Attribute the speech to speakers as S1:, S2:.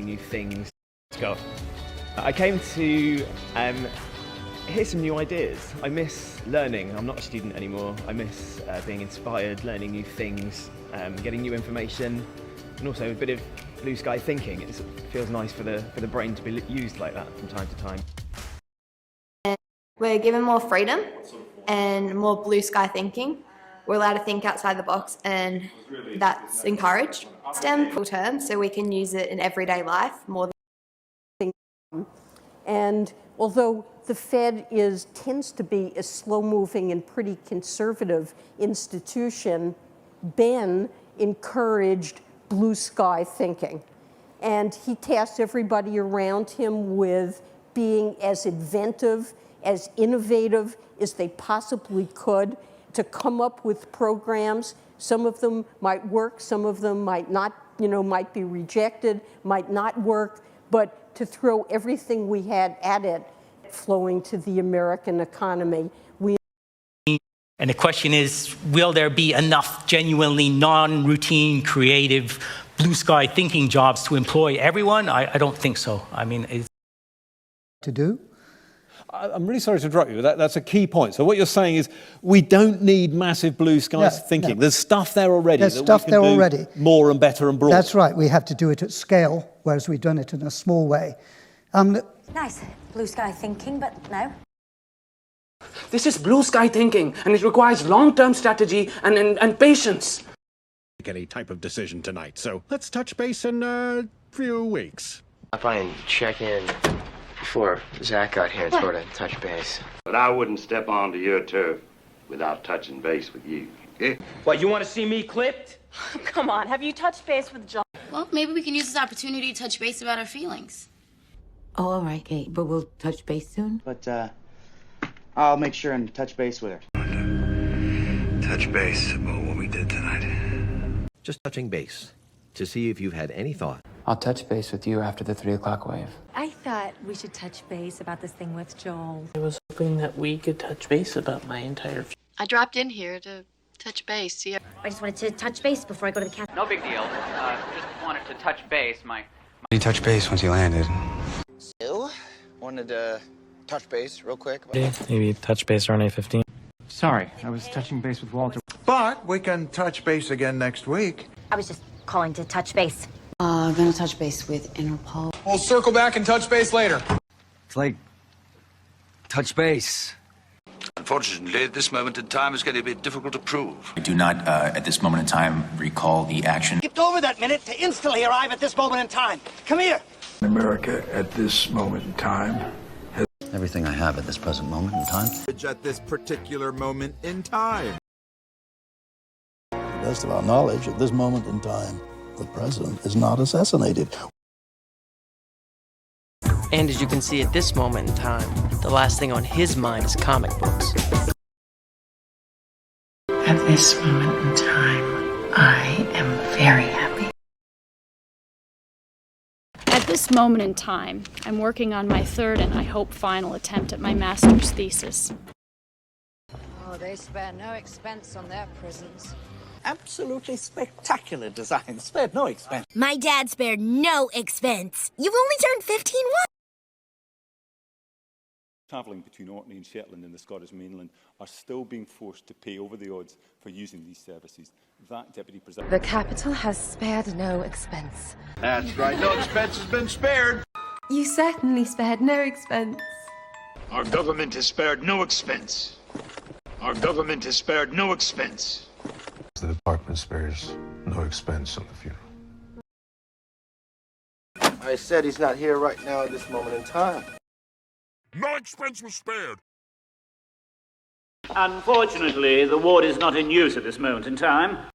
S1: new things. Scott, I came to hear some new ideas. I miss learning. I'm not a student anymore. I miss being inspired, learning new things, getting new information, and also a bit of blue sky thinking. It feels nice for the brain to be used like that from time to time.
S2: We're given more freedom and more blue sky thinking. We're allowed to think outside the box, and that's encouraged. STEM full term, so we can use it in everyday life more than.
S3: And although the Fed tends to be a slow-moving and pretty conservative institution, Ben encouraged blue sky thinking. And he tasked everybody around him with being as inventive, as innovative as they possibly could to come up with programs. Some of them might work, some of them might not, might be rejected, might not work, but to throw everything we had at it, flowing to the American economy.
S4: And the question is, will there be enough genuinely non-routine, creative, blue sky thinking jobs to employ everyone? I don't think so. I mean, it's
S5: to do.
S6: I'm really sorry to interrupt you, but that's a key point. So what you're saying is we don't need massive blue sky thinking. No. There's stuff there already.
S5: There's stuff there already.
S6: More and better and broader.
S5: That's right. We have to do it at scale, whereas we've done it in a small way.
S7: Nice blue sky thinking, but no.
S8: This is blue sky thinking, and it requires long-term strategy and patience.
S9: Any type of decision tonight, so let's touch base in a few weeks.
S10: I'll probably check in before Zach got here and sort of touch base.
S11: But I wouldn't step onto your turf without touching base with you, okay?
S8: What, you want to see me clipped?
S7: Come on, have you touched base with John?
S12: Well, maybe we can use this opportunity to touch base about our feelings.
S13: Oh, all right, Kate, but we'll touch base soon?
S10: But, I'll make sure and touch base with her.
S14: Touch base about what we did tonight.
S15: Just touching base to see if you've had any thought.
S16: I'll touch base with you after the 3 o'clock wave.
S7: I thought we should touch base about this thing with Joel.
S17: I was hoping that we could touch base about my entire future.
S12: I dropped in here to touch base. See,
S7: I just wanted to touch base before I go to the cafe.
S18: No big deal. Just wanted to touch base.
S14: You touch base once you landed.
S10: Still wanted to touch base real quick.
S16: Maybe touch base around 8:15.
S19: Sorry, I was touching base with Walter.
S9: But we can touch base again next week.
S7: I was just calling to touch base.
S13: Gonna touch base with Interpol.
S20: We'll circle back and touch base later.
S6: It's like touch base.
S2: Unfortunately, at this moment in time, it's going to be difficult to prove.
S5: I do not, at this moment in time, recall the action.
S10: Skipped over that minute to instantly arrive at this moment in time. Come here.
S3: America at this moment in time.
S15: Everything I have at this present moment in time.
S20: At this particular moment in time.
S4: To the best of our knowledge, at this moment in time, the president is not assassinated.
S17: And as you can see at this moment in time, the last thing on his mind is comic books.
S11: At this moment in time, I am very happy.
S12: At this moment in time, I'm working on my third and I hope final attempt at my master's thesis.
S7: Oh, they spare no expense on their prisons.
S9: Absolutely spectacular design. Spared no expense.
S1: My dad spared no expense. You've only turned 15 once.
S13: Travelling between Orkney and Shetland and the Scottish mainland are still being forced to pay over the odds for using these services. That, Deputy President...
S19: The capital has spared no expense.
S20: That's right, no expense has been spared.
S19: You certainly spared no expense.
S11: Our government has spared no expense. Our government has spared no expense.
S3: The department spares no expense on the funeral.
S10: I said he's not here right now at this moment in time.
S11: No expense was spared.
S18: Unfortunately, the ward is not in use at this moment in time.